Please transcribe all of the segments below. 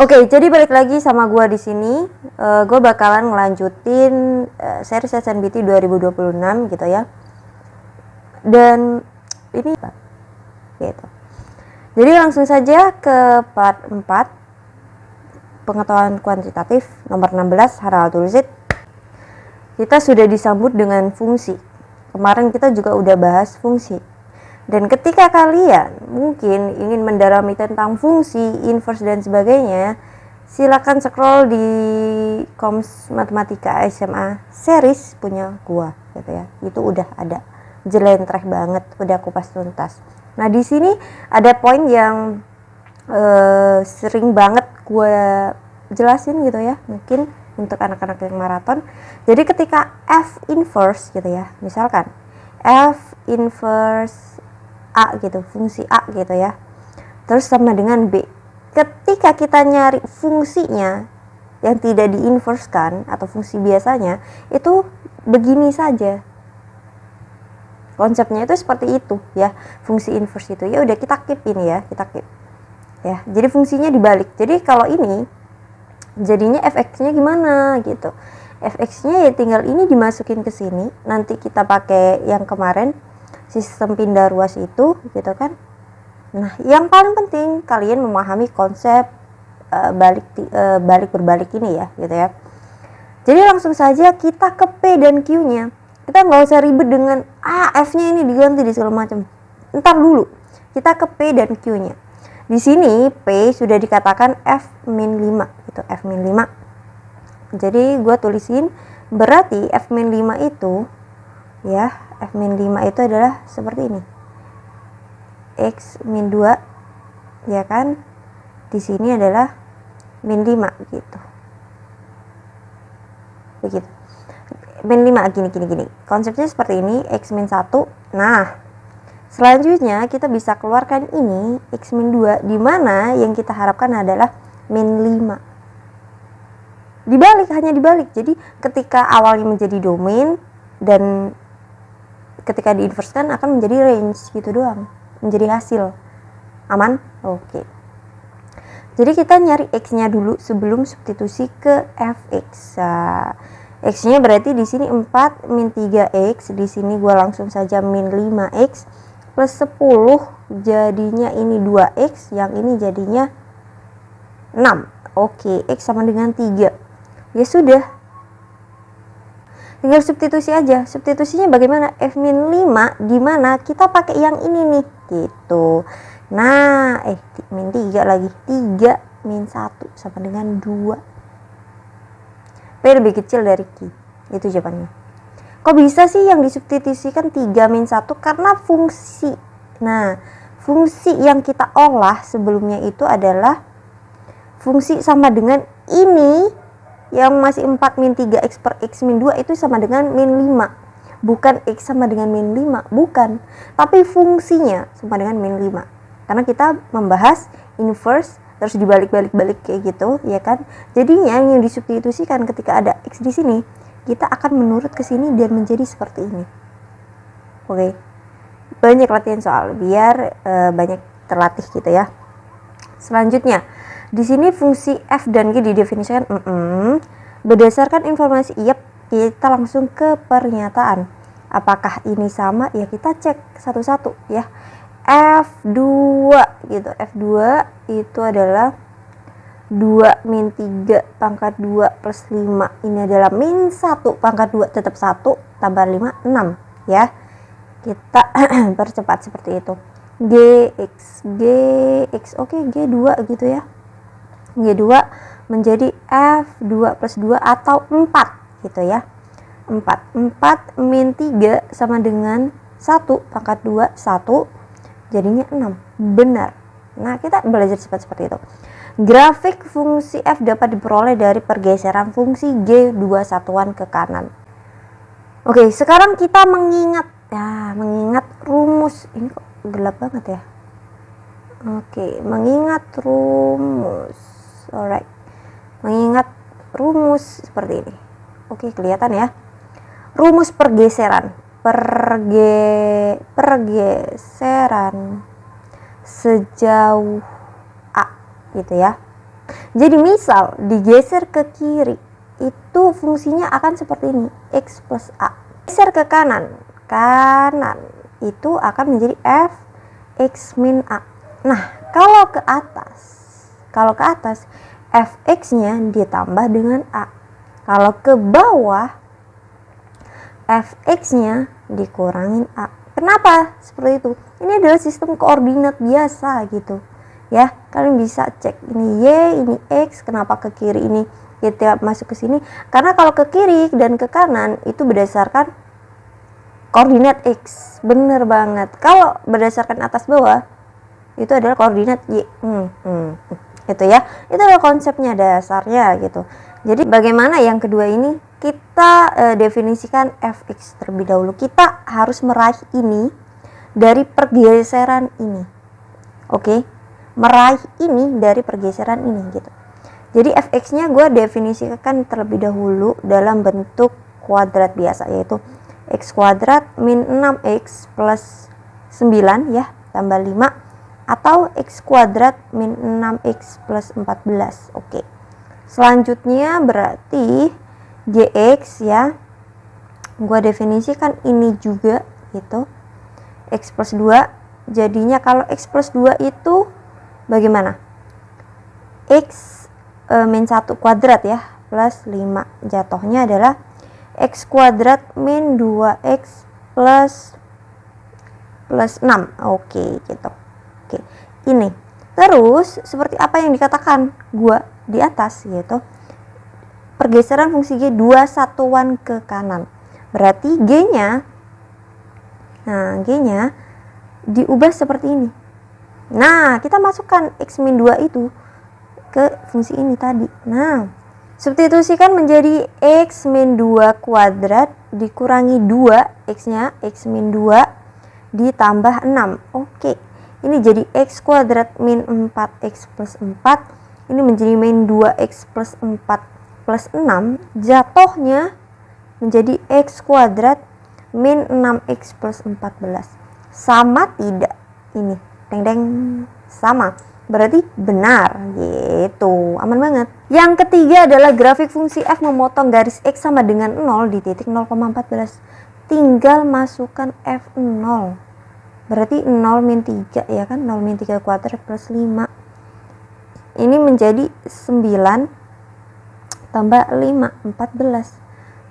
Oke, jadi balik lagi sama gua di sini. Gue bakalan ngelanjutin series SNBT 2026 gitu ya. Dan ini gitu. Jadi langsung saja ke part 4, pengetahuan kuantitatif nomor 16, Harald Tulsit. Kita sudah disambut dengan fungsi. Kemarin kita juga udah bahas fungsi. Dan ketika kalian mungkin ingin mendalami tentang fungsi, inverse dan sebagainya, silakan scroll di Koms Matematika SMA series punya gua gitu ya. Itu udah ada. Jelentreh banget, udah kupas tuntas. Nah, di sini ada poin yang sering banget gua jelasin gitu ya, mungkin untuk anak-anak yang maraton. Jadi ketika F inverse gitu ya, misalkan F inverse A gitu, fungsi A gitu ya, terus sama dengan B. Ketika kita nyari fungsinya yang tidak diinverskan atau fungsi biasanya, itu begini saja. Konsepnya itu seperti itu ya, fungsi inverse itu. Ya udah kita keep ini ya, kita keep. Ya, jadi fungsinya dibalik. Jadi kalau ini jadinya fx-nya gimana gitu. Fx-nya ya tinggal ini dimasukin ke sini, nanti kita pakai yang kemarin sistem pindah ruas itu gitu kan. Nah, yang paling penting kalian memahami konsep balik berbalik ini ya gitu ya. Jadi langsung saja kita ke P dan Q-nya. Kita nggak usah ribet dengan F-nya ini diganti di segala macam. Ntar dulu. Kita ke P dan Q-nya. Di sini P sudah dikatakan F-5 gitu, F-5. Jadi gue tulisin berarti F-5 itu ya, F-5 itu adalah seperti ini. X-2 ya kan? Di sini adalah min 5 gitu. Begitu. Min 5 gini. Konsepnya seperti ini, X-1. Nah, selanjutnya kita bisa keluarkan ini X-2 di mana yang kita harapkan adalah min 5. Hanya dibalik. Jadi ketika awalnya menjadi domain dan ketika diinverskan akan menjadi range gitu doang, menjadi hasil. Aman? Oke. Jadi kita nyari x-nya dulu sebelum substitusi ke fx. X-nya berarti di sini 4 min 3x, di sini gua langsung saja min 5x plus 10, jadinya ini 2x, yang ini jadinya 6. Oke, x sama dengan 3. Ya sudah, tinggal substitusi aja. Substitusinya bagaimana? F-5 dimana kita pakai yang ini nih gitu. Nah, min 3 lagi. 3 min 1 sama dengan 2. P lebih kecil dari Q. Itu jawabannya. Kok bisa sih yang disubstitusikan 3 min 1? Karena fungsi. Nah, fungsi yang kita olah sebelumnya itu adalah fungsi sama dengan ini yang masih 4 min 3x per x min 2 itu sama dengan min 5. Bukan x sama dengan min 5, bukan. Tapi fungsinya sama dengan min 5. Karena kita membahas inverse, terus dibalik-balik kayak gitu, ya kan? Jadinya yang disubstitusikan ketika ada x di sini, kita akan menurut ke sini dan menjadi seperti ini. Oke. Banyak latihan soal biar banyak terlatih gitu ya. Selanjutnya, di sini fungsi f dan g didefinisikan berdasarkan informasi. Kita langsung ke pernyataan. Apakah ini sama? Ya kita cek satu-satu ya. F2 gitu. F2 itu adalah 2 min 3 pangkat 2 plus 5. Ini adalah min 1 pangkat 2 tetap 1 tambah 5 6 ya. Kita percepat seperti itu. Gx oke, G2 gitu ya. G2 menjadi F2 plus 2 atau 4 gitu ya. 4 min 3 sama dengan 1 pangkat 2 1, jadinya 6. Benar. Nah, kita belajar cepat seperti itu. Grafik fungsi f dapat diperoleh dari pergeseran fungsi G2 satuan ke kanan. Oke, sekarang kita mengingat rumus. Ini kok gelap banget ya. Oke, mengingat rumus. Alright. Mengingat rumus seperti ini. Oke, kelihatan ya. Rumus pergeseran. Pergeseran sejauh A gitu ya. Jadi misal digeser ke kiri, itu fungsinya akan seperti ini, X plus A. Geser ke kanan, itu akan menjadi F X min A. Nah, kalau ke atas Fx-nya ditambah dengan A. Kalau ke bawah Fx-nya dikurangin A. Kenapa seperti itu? Ini adalah sistem koordinat biasa gitu. Ya, kalian bisa cek ini Y, ini X, kenapa ke kiri ini kita masuk ke sini? Karena kalau ke kiri dan ke kanan itu berdasarkan koordinat X. Bener banget. Kalau berdasarkan atas bawah itu adalah koordinat Y. Itu ya. Itu adalah konsepnya, dasarnya gitu. Jadi bagaimana yang kedua ini? Kita definisikan Fx terlebih dahulu. Kita harus meraih ini dari pergeseran ini. Oke? Meraih ini dari pergeseran ini gitu. Jadi Fx-nya gue definisikan terlebih dahulu dalam bentuk kuadrat biasa, yaitu x kuadrat min 6x plus 9 ya, tambah 5, atau x kuadrat min 6x plus 14. Oke. Selanjutnya berarti gx ya, gue definisikan ini juga gitu, x plus 2. Jadinya kalau x plus 2 itu bagaimana? X min 1 kuadrat ya, plus 5. Jatuhnya adalah x kuadrat min 2x plus 6. Oke, gitu. Oke, ini. Terus seperti apa yang dikatakan gua di atas gitu. Pergeseran fungsi G 2 satuan ke kanan. Berarti G-nya diubah seperti ini. Nah, kita masukkan x min 2 itu ke fungsi ini tadi. Nah, substitusikan menjadi x min 2 kuadrat dikurangi 2 x-nya, x min 2 ditambah 6. Oke, ini jadi x kuadrat min 4x plus 4. Ini menjadi min 2x plus 4 plus 6. Jatuhnya menjadi x kuadrat min 6x plus 14. Sama tidak? Ini, deng-deng, sama. Berarti benar gitu, aman banget. Yang ketiga adalah grafik fungsi f memotong garis x sama dengan 0 di titik 0,14. Tinggal masukkan f0. Berarti 0 min 3 ya kan, 0 min 3 kuadrat plus 5. Ini menjadi 9 tambah 5, 14.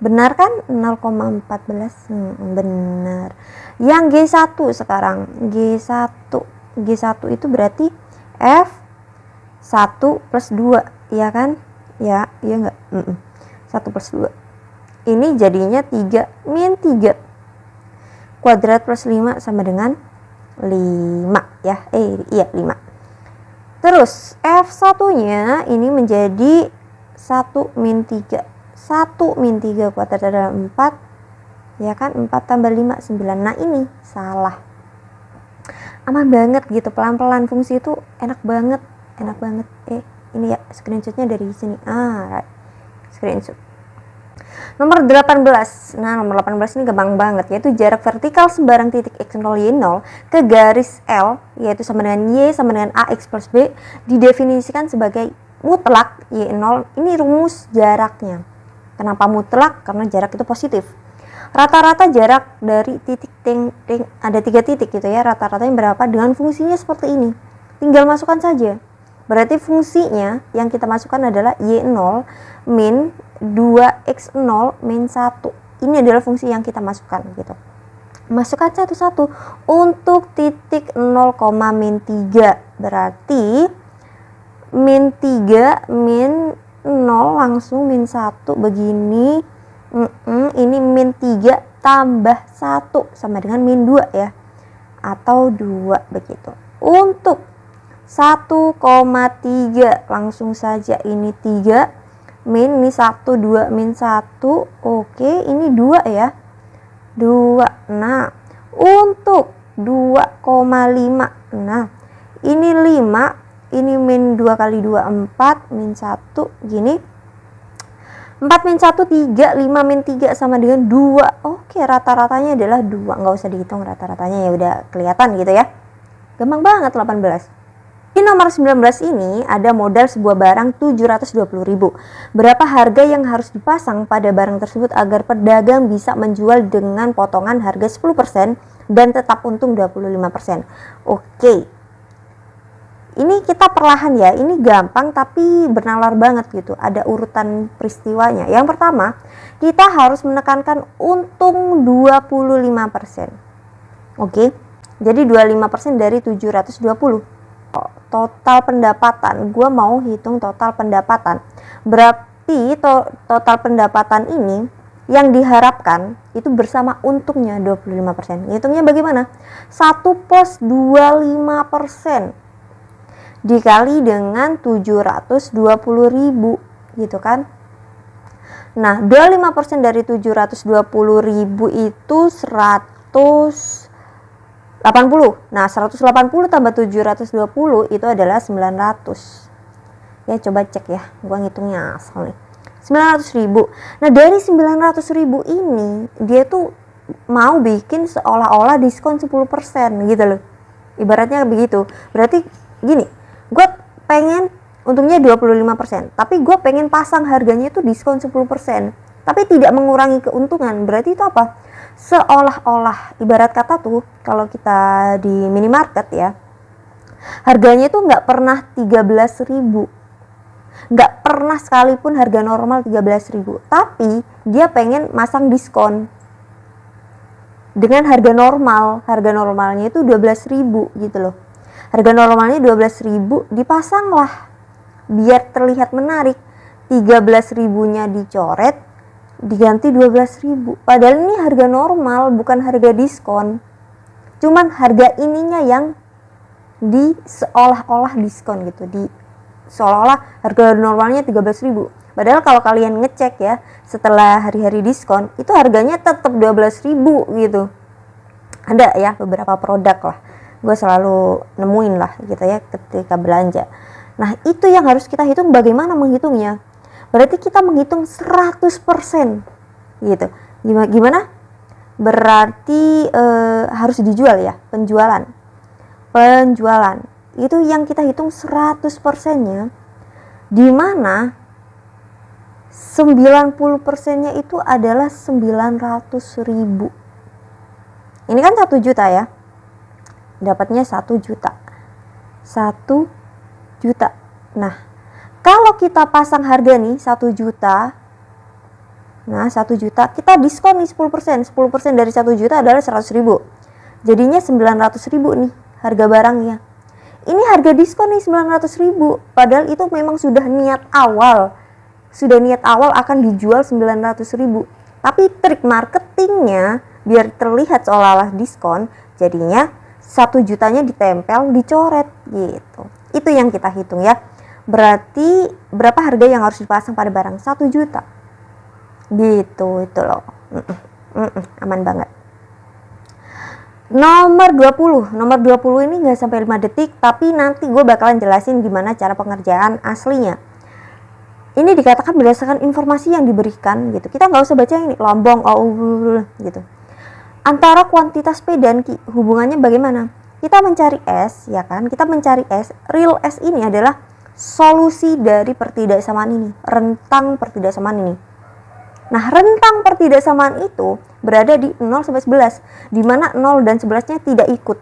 Benar kan 0,14? Benar. Yang G1 sekarang, G1 itu berarti F1 plus 2, ya kan? Ya enggak? 1 plus 2. Ini jadinya 3 min 3 kuadrat plus 5 sama dengan 5 ya. Iya 5. Terus F1-nya ini menjadi 1 min 3. 1 min 3 kuadrat adalah 4. Ya kan? 4 tambah 5, 9. Nah, ini salah. Aman banget gitu, pelan-pelan. Fungsi itu enak banget. Ini ya, screenshotnya dari sini. Right. Screenshot. Nomor 18. Nah, nomor 18 ini gampang banget, yaitu jarak vertikal sembarang titik x0 y0 ke garis L, yaitu sama dengan y sama dengan ax plus b, didefinisikan sebagai mutlak y0. Ini rumus jaraknya. Kenapa mutlak? Karena jarak itu positif. Rata-rata jarak dari titik ada 3 titik gitu ya, rata-ratanya berapa dengan fungsinya seperti ini. Tinggal masukkan saja. Berarti fungsinya yang kita masukkan adalah y0 min 2x0 min 1. Ini adalah fungsi yang kita masukkan gitu. Masukkan satu-satu. Untuk titik 0, min 3 berarti min 3 min 0 langsung min 1 begini. Ini min 3 tambah 1 sama dengan min 2 ya, atau 2 begitu. Untuk 1,3 langsung saja ini 3 min, ini 1, 2 min 1. Oke, ini 2 ya, 2. Nah, untuk 2,5, nah ini 5, ini min 2 kali 2 4 min 1 gini. 4 min 1 3, 5 min 3 sama dengan 2. Oke, rata-ratanya adalah 2. Nggak usah dihitung rata-ratanya, ya udah kelihatan gitu ya. Gampang banget 18. Di nomor 19 ini ada modal sebuah barang 720.000. Berapa harga yang harus dipasang pada barang tersebut agar pedagang bisa menjual dengan potongan harga 10% dan tetap untung 25%. Oke. Ini kita perlahan ya. Ini gampang tapi bernalar banget gitu. Ada urutan peristiwanya. Yang pertama, kita harus menekankan untung 25%. Oke. Jadi 25% dari 720. Total pendapatan, gue mau hitung total pendapatan. Berarti total pendapatan ini yang diharapkan itu bersama untungnya 25%. Hitungnya bagaimana? 1 plus 25% dikali dengan 720.000 gitu kan. Nah, 25% dari 720.000 itu 180. Nah, 180 tambah 720 itu adalah 900. Ya, coba cek ya. Gua ngitungnya asal nih. 900.000. Nah, dari 900.000 ini dia tuh mau bikin seolah-olah diskon 10% gitu loh. Ibaratnya begitu. Berarti gini, gue pengen untungnya 25%, tapi gue pengen pasang harganya itu diskon 10%, tapi tidak mengurangi keuntungan. Berarti itu apa? Seolah-olah, ibarat kata tuh kalau kita di minimarket ya, harganya tuh nggak pernah 13.000, nggak pernah sekalipun harga normal 13.000, tapi dia pengen masang diskon dengan harga normalnya itu 12.000 gitu loh. Harga normalnya 12.000 dipasang lah biar terlihat menarik, 13.000-nya dicoret diganti 12.000. Padahal ini harga normal, bukan harga diskon. Cuman harga ininya yang di seolah-olah diskon gitu. Di seolah-olah harga normalnya 13.000. Padahal kalau kalian ngecek ya, setelah hari-hari diskon, itu harganya tetap 12.000 gitu. Ada ya beberapa produk lah. Gue selalu nemuin lah gitu ya ketika belanja. Nah, itu yang harus kita hitung, bagaimana menghitungnya. Berarti kita menghitung 100% gitu. Gimana? Berarti harus dijual ya, penjualan. Itu yang kita hitung 100%-nya, di mana 90%-nya itu adalah 900.000. Ini kan 1 juta ya. Dapatnya 1 juta. 1 juta. Nah, kalau kita pasang harga nih 1 juta. Nah, 1 juta kita diskon nih 10%. 10% dari 1 juta adalah 100.000. Jadinya 900.000 nih harga barangnya. Ini harga diskon nih 900.000. Padahal itu memang sudah niat awal. Sudah niat awal akan dijual 900.000. Tapi trik marketingnya biar terlihat seolah-olah diskon, jadinya 1 jutanya ditempel, dicoret gitu. Itu yang kita hitung ya. Berarti berapa harga yang harus dipasang pada barang? 1 juta. Gitu, itu loh. Aman banget. Nomor 20 ini gak sampai 5 detik, tapi nanti gue bakalan jelasin gimana cara pengerjaan aslinya. Ini dikatakan berdasarkan informasi yang diberikan gitu. Kita gak usah baca ini lombong gitu. Antara kuantitas P dan Q hubungannya bagaimana? Kita mencari S, ya kan? Kita mencari S. Real S ini adalah solusi dari pertidaksamaan ini, rentang pertidaksamaan ini. Nah, rentang pertidaksamaan itu berada di 0 sampai 11, di mana 0 dan 11-nya tidak ikut.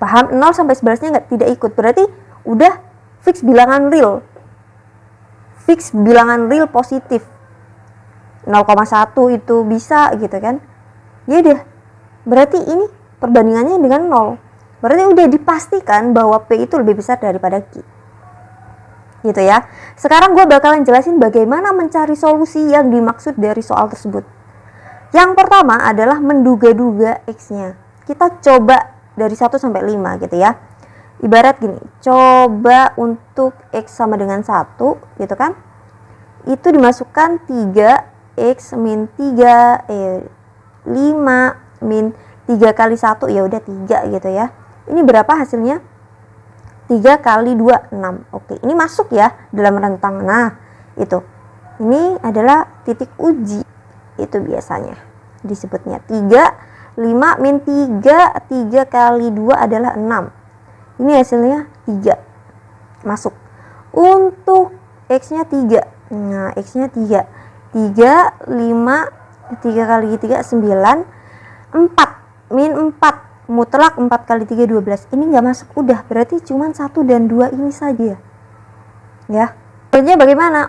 Paham? 0 sampai 11-nya tidak ikut. Berarti udah fix bilangan real. Fix bilangan real positif. 0,1 itu bisa gitu kan. Ya udah. Berarti ini perbandingannya dengan 0. Berarti udah dipastikan bahwa P itu lebih besar daripada Q. Gitu ya. Sekarang gue bakalan jelasin bagaimana mencari solusi yang dimaksud dari soal tersebut. Yang pertama adalah menduga-duga X-nya. Kita coba dari 1 sampai 5 gitu ya. Ibarat gini, coba untuk X sama dengan 1 gitu kan. Itu dimasukkan 3X min 3, 5 min 3 kali 1, ya udah 3 gitu ya. Ini berapa hasilnya? 3 kali 2, 6. Oke, ini masuk ya dalam rentang. Nah, itu. Ini adalah titik uji. Itu biasanya disebutnya 3, 5 min 3, 3 kali 2 adalah 6. Ini hasilnya 3. Masuk. Untuk X-nya 3. Nah, X-nya 3. 3, 5, 3 kali 3, 9. 4. Min 4. Mutlak 4 kali 3, 12. Ini nggak masuk. Udah, berarti cuma 1 dan 2 ini saja. Ya. Selanjutnya bagaimana?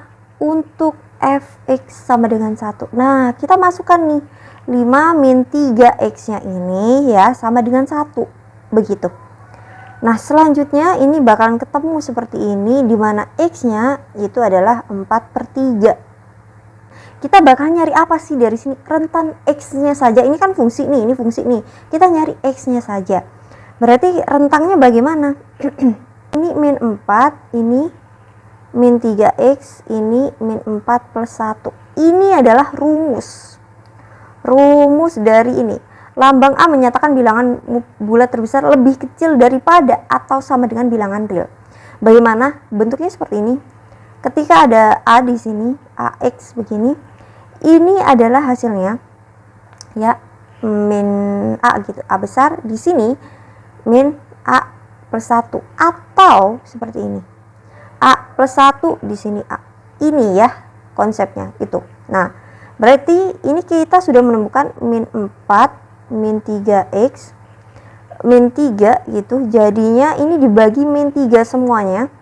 Untuk fx sama dengan 1. Nah, kita masukkan nih. 5 min 3x-nya ini ya sama dengan 1. Begitu. Nah, selanjutnya ini bakalan ketemu seperti ini, di mana x-nya itu adalah 4/3. Kita bakal nyari apa sih dari sini? Rentan x-nya saja. Ini kan fungsi nih, ini fungsi nih. Kita nyari x-nya saja. Berarti rentangnya bagaimana? Ini min 4, ini min 3x, ini min 4 plus 1. Ini adalah rumus. Rumus dari ini. Lambang A menyatakan bilangan bulat terbesar lebih kecil daripada atau sama dengan bilangan real. Bagaimana? Bentuknya seperti ini. Ketika ada A di sini, AX begini, ini adalah hasilnya ya min A gitu. A besar di sini min A plus 1 atau seperti ini. A plus 1 di sini A. Ini ya konsepnya itu. Nah, berarti ini kita sudah menemukan min 4 min 3x min 3 gitu, jadinya ini dibagi min 3 semuanya,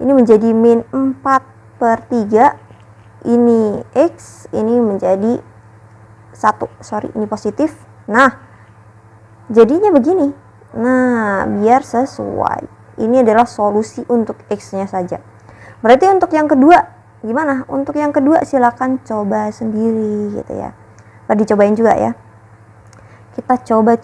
ini menjadi min 4/3, ini x, ini menjadi 1, ini positif. Nah, jadinya begini. Nah, biar sesuai, ini adalah solusi untuk x nya saja. Berarti untuk yang kedua gimana? Untuk yang kedua silakan coba sendiri gitu ya, dicobain juga ya. Kita coba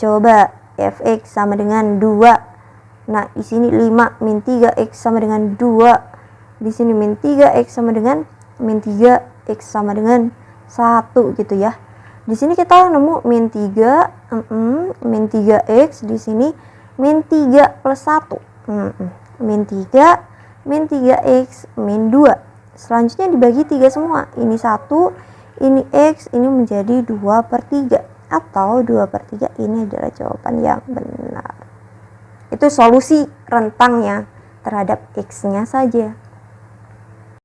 fx sama dengan 2. Nah, di sini 5 min 3x sama dengan 2. Di sini min 3x sama dengan min 3x sama dengan 1 gitu ya. Di sini kita nemu min 3 min 3x, di sini min 3 plus 1. Min 3 min 3x min 2. Selanjutnya dibagi 3 semua. Ini 1, ini x, ini menjadi 2/3. Atau 2/3, ini adalah jawaban yang benar. Itu solusi rentangnya terhadap x-nya saja.